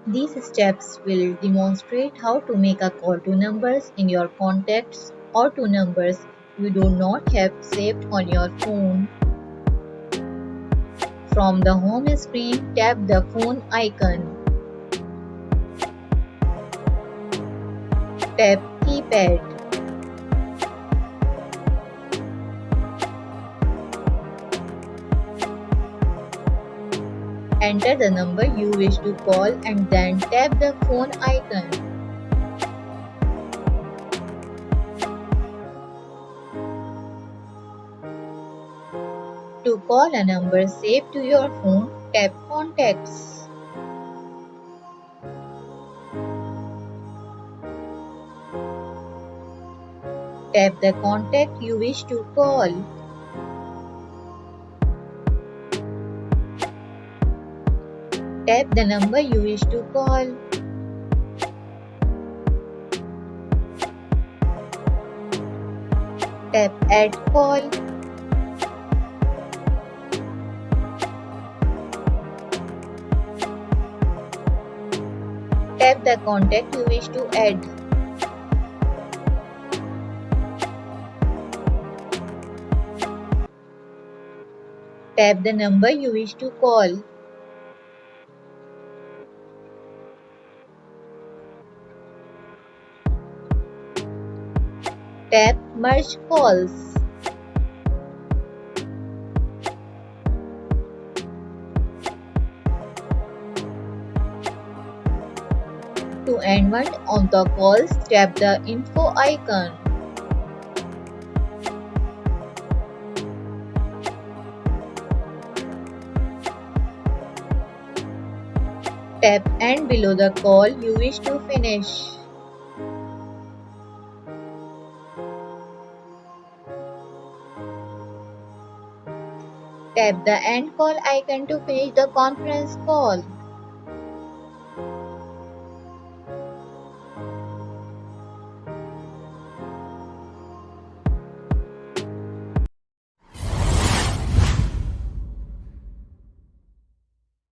These steps will demonstrate how to make a call to numbers in your contacts or to numbers you do not have saved on your phone. From the home screen, tap the phone icon. Tap Keypad. Enter the number you wish to call and then tap the phone icon. To call a number saved to your phone, tap Contacts. Tap the contact you wish to call. Tap the number you wish to call. Tap Add Call. Tap the contact you wish to add. Tap the number you wish to call. Tap Merge Calls. To end one of the calls, tap the info icon. Tap End below the call you wish to finish. Tap the End Call icon to finish the conference call.